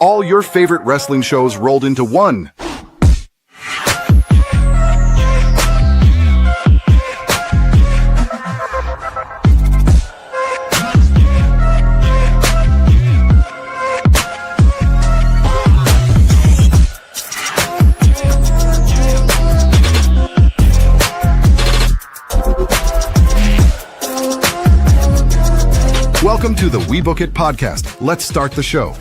All your favorite wrestling shows rolled into one. Welcome to the We Book It podcast. Let's start the show.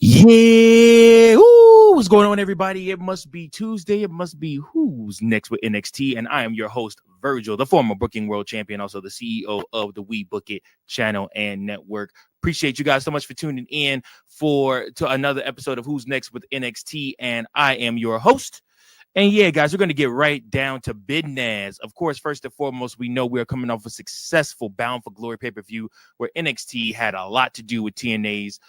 Yeah, ooh, what's going on, everybody? It must be Tuesday. It must be Who's Next with NXT, and I am your host, Virgil, the former booking world champion, also the CEO of the We Book It channel and network. Appreciate you guys so much for tuning in to another episode of Who's Next with NXT, and I am your host. And yeah, guys, we're going to get right down to business. Of course, first and foremost, we know we're coming off a successful Bound for Glory pay-per-view where NXT had a lot to do with TNA's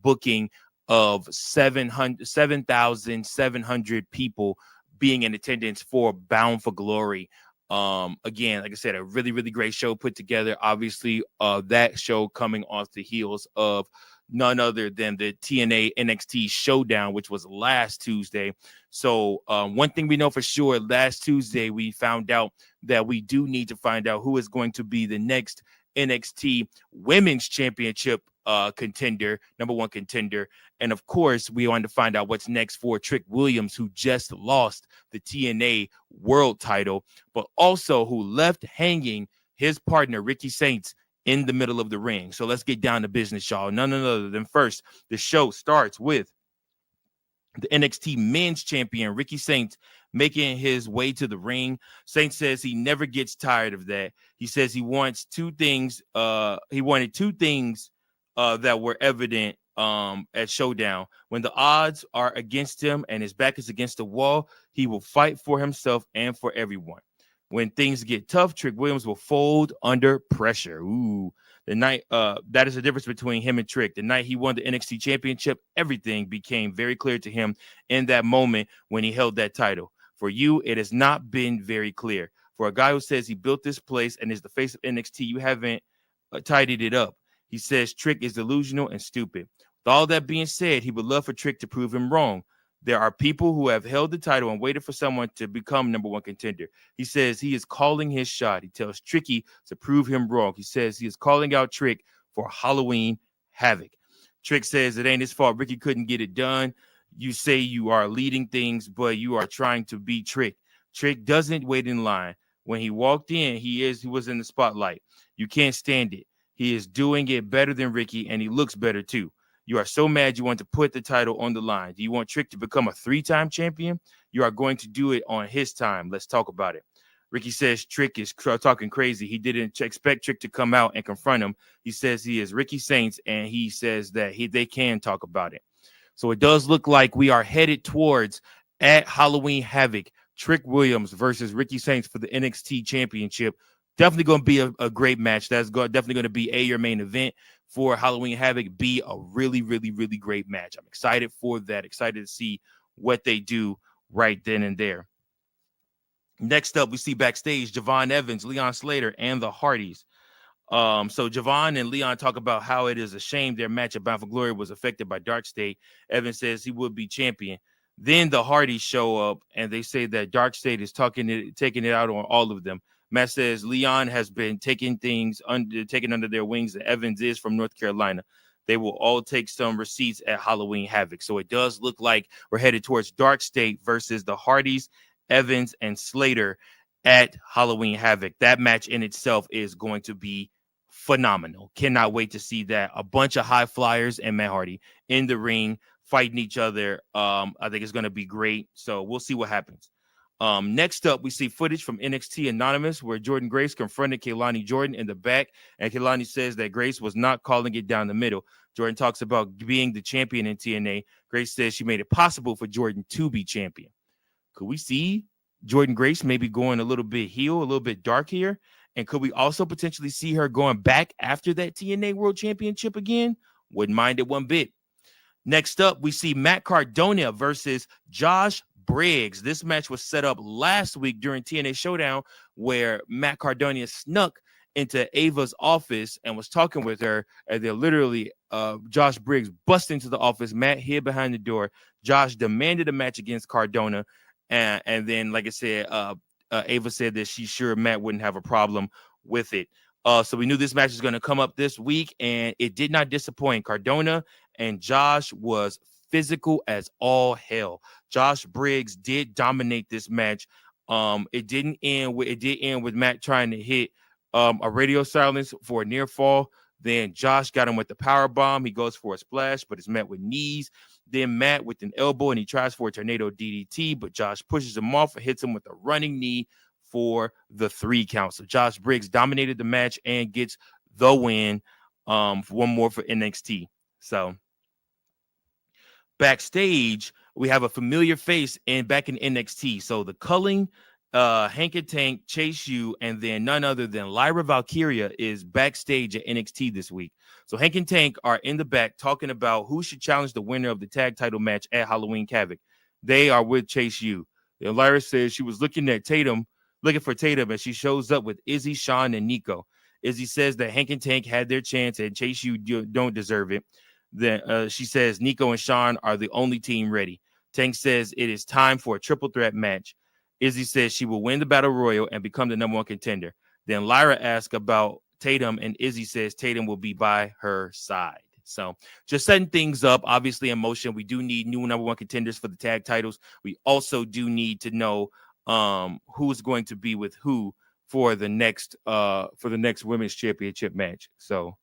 booking of 7,700 people being in attendance for Bound for Glory. Again, like I said, a really, really great show put together. Obviously, that show coming off the heels of none other than the TNA NXT Showdown, which was last Tuesday. So one thing we know for sure, last Tuesday, we found out that we do need to find out who is going to be the next NXT Women's Championship contender, number one contender. And of course, we wanted to find out what's next for Trick Williams, who just lost the TNA World title, but also who left hanging his partner, Ricky Saints, in the middle of the ring. So let's get down to business, y'all. None other than first, the show starts with the NXT Men's Champion, Ricky Saints, making his way to the ring. Saints says he never gets tired of that. He says he wants two things. He wanted two things that were evident at Showdown. When the odds are against him and his back is against the wall, he will fight for himself and for everyone. When things get tough, Trick Williams will fold under pressure. Ooh, the night that is the difference between him and Trick. The night he won the NXT Championship, everything became very clear to him in that moment when he held that title. For you, it has not been very clear. For a guy who says he built this place and is the face of NXT, you haven't tidied it up. He says Trick is delusional and stupid. With all that being said, he would love for Trick to prove him wrong. There are people who have held the title and waited for someone to become number one contender. He says he is calling his shot. He tells Tricky to prove him wrong. He says he is calling out Trick for Halloween Havoc. Trick says it ain't his fault. Ricky couldn't get it done. You say you are leading things, but you are trying to beat Trick. Trick doesn't wait in line. When he walked in, he was in the spotlight. You can't stand it. He is doing it better than Ricky, and he looks better too. You are so mad you want to put the title on the line. Do you want Trick to become a 3-time champion? You are going to do it on his time. Let's talk about it. Ricky says Trick is talking crazy. He didn't expect Trick to come out and confront him. He says he is Ricky Saints, and he says that they can talk about it. So it does look like we are headed towards at Halloween Havoc, Trick Williams versus Ricky Saints for the NXT Championship. Definitely going to be a great match. That's definitely going to be your main event for Halloween Havoc. Be a really, really, really great match. I'm excited for that. Excited to see what they do right then and there. Next up, we see backstage Javon Evans, Leon Slater, and the Hardys. So Javon and Leon talk about how it is a shame their match at Bound for Glory was affected by Dark State. Evans says he would be champion. Then the Hardys show up, and they say that Dark State is taking it out on all of them. Matt says Leon has been taken under their wings, and Evans is from North Carolina. They will all take some receipts at Halloween Havoc. So it does look like we're headed towards Dark State versus the Hardys, Evans, and Slater at Halloween Havoc. That match in itself is going to be phenomenal. Cannot wait to see that. A bunch of high flyers and Matt Hardy in the ring fighting each other. I think it's going to be great. So we'll see what happens. Next up, we see footage from NXT Anonymous where Jordan Grace confronted Kehlani Jordan in the back, and Kehlani says that Grace was not calling it down the middle. Jordan talks about being the champion in TNA. Grace says she made it possible for Jordan to be champion. Could we see Jordan Grace maybe going a little bit heel, a little bit dark here? And could we also potentially see her going back after that TNA World Championship again? Wouldn't mind it one bit. Next up, we see Matt Cardona versus Josh Briggs. This match was set up last week during TNA Showdown where Matt Cardona snuck into Ava's office and was talking with her, and they're literally Josh Briggs bust into the office. Matt hid behind the door. Josh demanded a match against Cardona, and then, like I said, Ava said that she's sure Matt wouldn't have a problem with it. So we knew this match was going to come up this week, and it did not disappoint. Cardona and Josh was physical as all hell. Josh Briggs did dominate this match. It did end with Matt trying to hit a radio silence for a near fall. Then Josh got him with the power bomb. He goes for a splash, but it's met with knees. Then Matt with an elbow, and he tries for a tornado DDT, but Josh pushes him off and hits him with a running knee for the 3 count. So Josh Briggs dominated the match and gets the win. For one more for NXT. So backstage, we have a familiar face back in NXT. So the Culling, Hank and Tank, Chase U, and then none other than Lyra Valkyria is backstage at NXT this week. So Hank and Tank are in the back talking about who should challenge the winner of the tag title match at Halloween Havoc. They are with Chase U. And Lyra says she was looking for Tatum, and she shows up with Izzy, Sean, and Nico. Izzy says that Hank and Tank had their chance and Chase U don't deserve it. Then she says Nico and Sean are the only team ready. Tank says it is time for a triple threat match. Izzy says she will win the Battle Royal and become the number 1 contender. Then Lyra asks about Tatum, and Izzy says Tatum will be by her side. So just setting things up, obviously in motion. We do need new number 1 contenders for the tag titles. We also do need to know who's going to be with who for the next women's championship match. So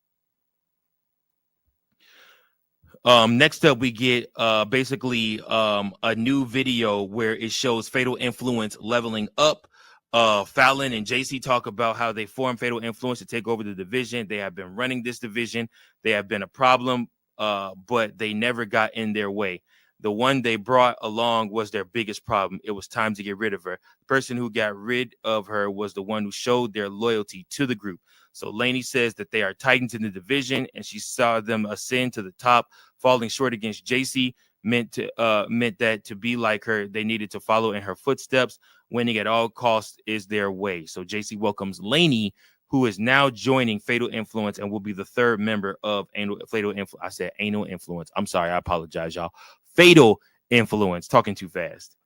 next up, we get basically a new video where it shows Fatal Influence leveling up. Fallon and JC talk about how they formed Fatal Influence to take over the division. They have been running this division. They have been a problem, but they never got in their way. The one they brought along was their biggest problem. It was time to get rid of her. The person who got rid of her was the one who showed their loyalty to the group. So Lainey says that they are titans in the division, and she saw them ascend to the top. Falling short against JC meant that to be like her, they needed to follow in her footsteps. Winning at all costs is their way. So JC welcomes Lainey, who is now joining Fatal Influence and will be the 3rd member of Fatal Influence. I said Anal Influence. I'm sorry. I apologize, y'all. Fatal Influence. Talking too fast.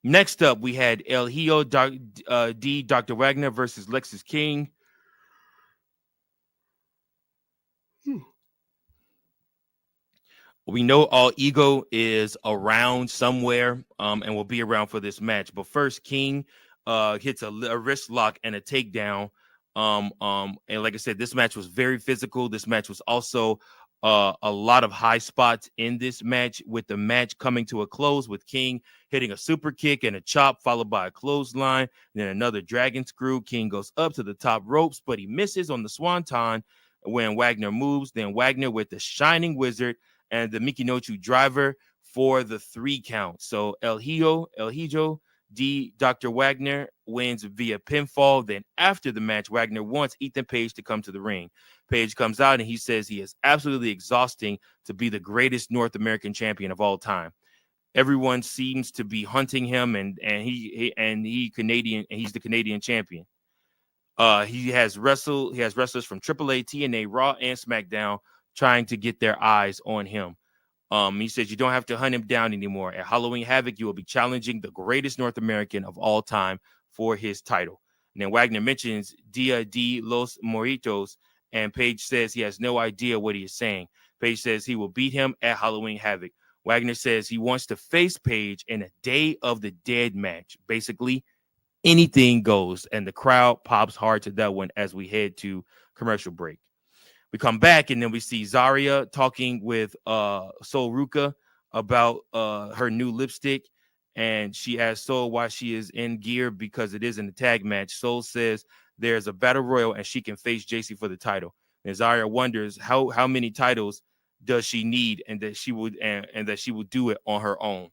Next up, we had El Hijo Dr. Wagner versus Lexus King. We know All Ego is around somewhere and will be around for this match. But first, King hits a wrist lock and a takedown. And like I said, this match was very physical. This match was also a lot of high spots in this match, with the match coming to a close with King hitting a super kick and a chop, followed by a clothesline, then another dragon screw. King goes up to the top ropes, but he misses on the swanton when Wagner moves. Then Wagner with the Shining Wizard and the Mikinochu driver for the 3 count. So El Hijo Dr. Wagner wins via pinfall. Then after the match, Wagner wants Ethan Page to come to the ring. Page comes out and he says he is absolutely exhausting to be the greatest North American champion of all time. Everyone seems to be hunting him, and he's the Canadian champion. He has wrestlers from AAA, TNA, Raw, and SmackDown trying to get their eyes on him. He says you don't have to hunt him down anymore. At Halloween Havoc, you will be challenging the greatest North American of all time for his title. And then Wagner mentions Dia de los Muertos, and Page says he has no idea what he is saying. Page says he will beat him at Halloween Havoc. Wagner says he wants to face Page in a Day of the Dead match. Basically, anything goes, and the crowd pops hard to that one as we head to commercial break. We come back, and then we see Zarya talking with Sol Ruka about her new lipstick, and she asks Sol why she is in gear because it is in the tag match. Sol says there's a battle royal and she can face JC for the title. And Zarya wonders how many titles does she need, and that she would do it on her own.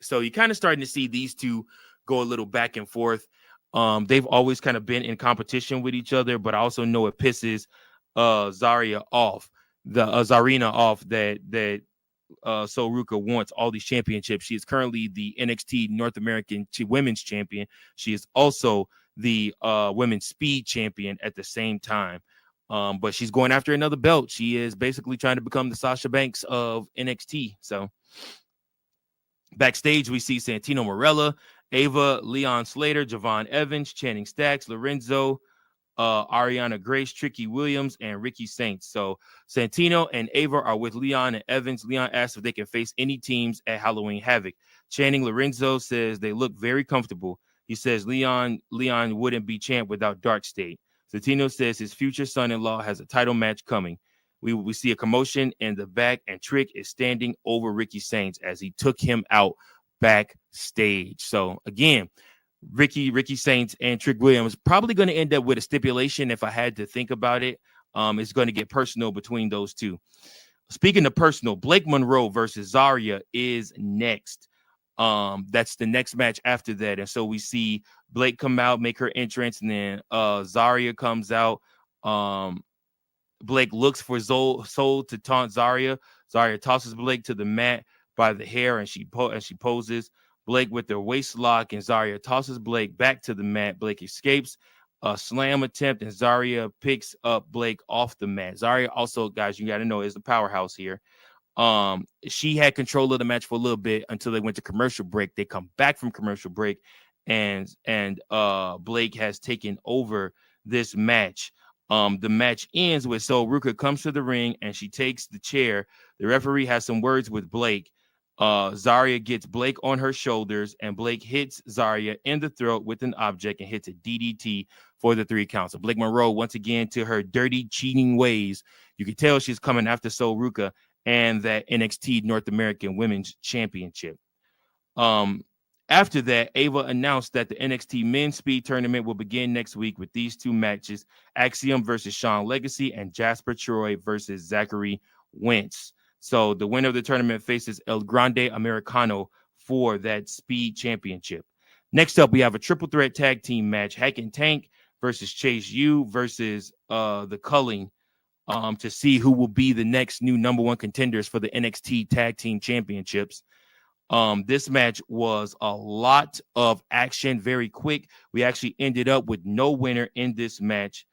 So you're kind of starting to see these two go a little back and forth. They've always kind of been in competition with each other, but I also know it pisses Zarina off that Sol Ruka wants all these championships. She is currently the NXT North American women's champion. She is also the women's speed champion at the same time. But she's going after another belt. She is basically trying to become the Sasha Banks of NXT. So backstage, we see Santino Marella, Ava, Leon Slater, Javon Evans, Channing Stacks, Lorenzo, Ariana Grace, Tricky Williams, and Ricky Saints. So Santino and Ava are with Leon and Evans. Leon asks if they can face any teams at Halloween Havoc. Channing Lorenzo says they look very comfortable. He says Leon wouldn't be champ without Dark State. Santino says his future son-in-law has a title match coming. We see a commotion in the back, and Trick is standing over Ricky Saints as he took him out backstage. So again, Ricky Saints and Trick Williams probably going to end up with a stipulation. If I had to think about it, it's going to get personal between those two. Speaking of personal, Blake Monroe versus Zarya is next. That's the next match after that. And so we see Blake come out, make her entrance, and then Zarya comes out. Blake looks for Soul to taunt Zarya. Zarya tosses Blake to the mat by the hair, and she poses. Blake with their waist lock, and Zarya tosses Blake back to the mat. Blake escapes a slam attempt, and Zarya picks up Blake off the mat. Zarya also, guys, you got to know, is the powerhouse here. She had control of the match for a little bit until they went to commercial break. They come back from commercial break, and Blake has taken over this match. The match ends with Ruka comes to the ring and she takes the chair. The referee has some words with Blake. Zarya gets Blake on her shoulders, and Blake hits Zarya in the throat with an object and hits a DDT for the 3 count. So Blake Monroe, once again, to her dirty, cheating ways. You can tell she's coming after Ruka and that NXT North American Women's Championship. After that, Ava announced that the NXT Men's Speed Tournament will begin next week with these 2 matches: Axiom versus Sean Legacy and Jasper Troy versus Zachary Wentz. So the winner of the tournament faces El Grande Americano for that Speed Championship. Next up, we have a triple threat tag team match: Hack and Tank versus Chase U versus the Culling, to see who will be the next new number 1 contenders for the NXT Tag Team Championships. This match was a lot of action, very quick. We actually ended up with no winner in this match.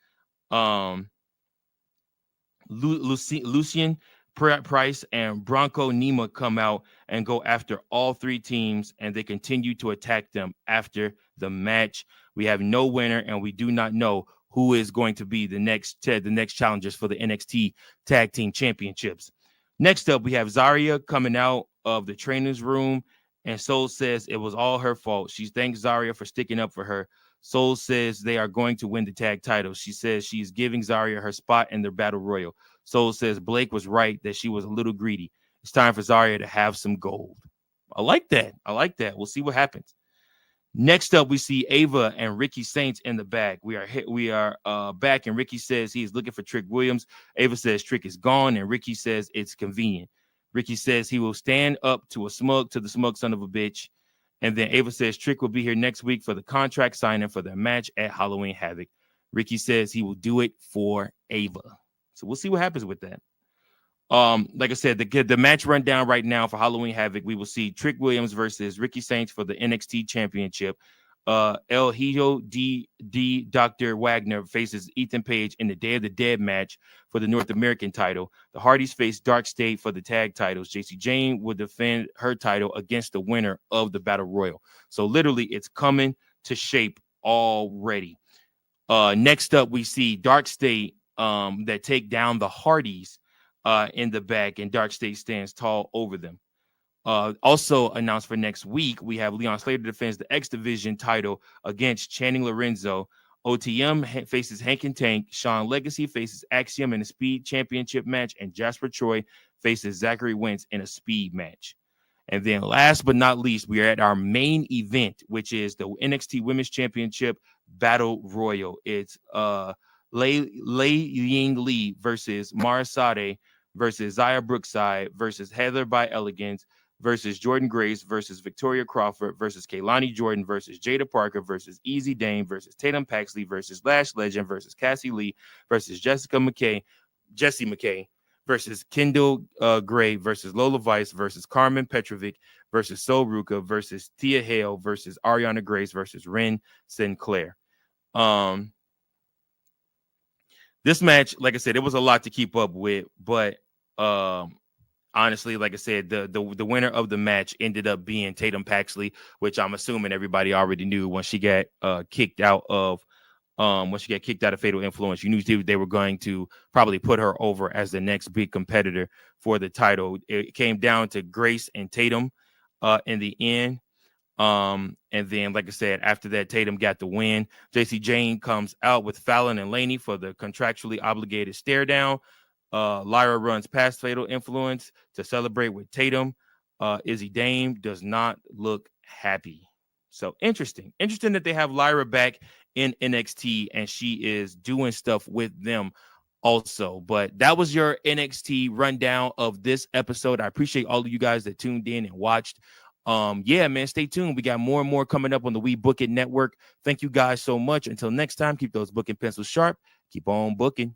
Lucien Price and Bronco Nima come out and go after all 3 teams, and they continue to attack them after the match. We have no winner, and we do not know who is going to be the next challengers for the NXT Tag Team Championships. Next up, we have Zarya coming out of the trainer's room, and Soul says it was all her fault. She thanks Zarya for sticking up for her. Soul says they are going to win the tag titles. She says she's giving Zarya her spot in their battle royal. Soul says Blake was right, that she was a little greedy. It's time for Zarya to have some gold. I like that. We'll see what happens. Next up, we see Ava and Ricky Saints in the back. We are back, and Ricky says he's looking for Trick Williams. Ava says Trick is gone, and Ricky says it's convenient. Ricky says he will stand up to the smug son of a bitch. And then Ava says Trick will be here next week for the contract signing for their match at Halloween Havoc. Ricky says he will do it for Ava. So we'll see what happens with that. Like I said, the match rundown right now for Halloween Havoc, we will see Trick Williams versus Ricky Saints for the NXT Championship. El Hijo D. Dr. Wagner faces Ethan Page in the Day of the Dead match for the North American title. The Hardys face Dark State for the tag titles. JC Jane will defend her title against the winner of the Battle Royal. So literally, it's coming to shape already. Next up, we see Dark State that take down the Hardys in the back, and Dark State stands tall over them. Also announced for next week, we have Leon Slater defends the X Division title against Channing Lorenzo. OTM faces Hank and Tank. Sean Legacy faces Axiom in a Speed Championship match, and Jasper Troy faces Zachary Wentz in a Speed match. And then last but not least, we are at our main event, which is the NXT Women's Championship Battle Royal. It's Lei Ying Lee versus Mara Sade versus Zaya Brookside versus Heather by Elegance versus Jordan Grace versus Victoria Crawford versus Kaylani Jordan versus Jada Parker versus Easy Dame versus Tatum Paxley versus Lash Legend versus Cassie Lee versus Jessie McKay versus Kendall Gray versus Lola Vice versus Carmen Petrovic versus Ruka versus Tia Hale versus Ariana Grace versus Ren Sinclair. This match, like I said, it was a lot to keep up with, but honestly, like I said, the winner of the match ended up being Tatum Paxley, which I'm assuming everybody already knew when she got kicked out of Fatal Influence. You knew they were going to probably put her over as the next big competitor for the title. It came down to Grace and Tatum in the end. And then, like I said, after that, Tatum got the win. JC Jane comes out with Fallon and Laney for the contractually obligated stare down. Lyra runs past Fatal Influence to celebrate with Tatum. Izzy Dame does not look happy. So interesting that they have Lyra back in NXT and she is doing stuff with them also. But that was your NXT rundown of this episode. I appreciate all of you guys that tuned in and watched. Yeah, man, stay tuned. We got more and more coming up on the We Book It Network. Thank you guys so much. Until next time, keep those booking pencils sharp. Keep on booking.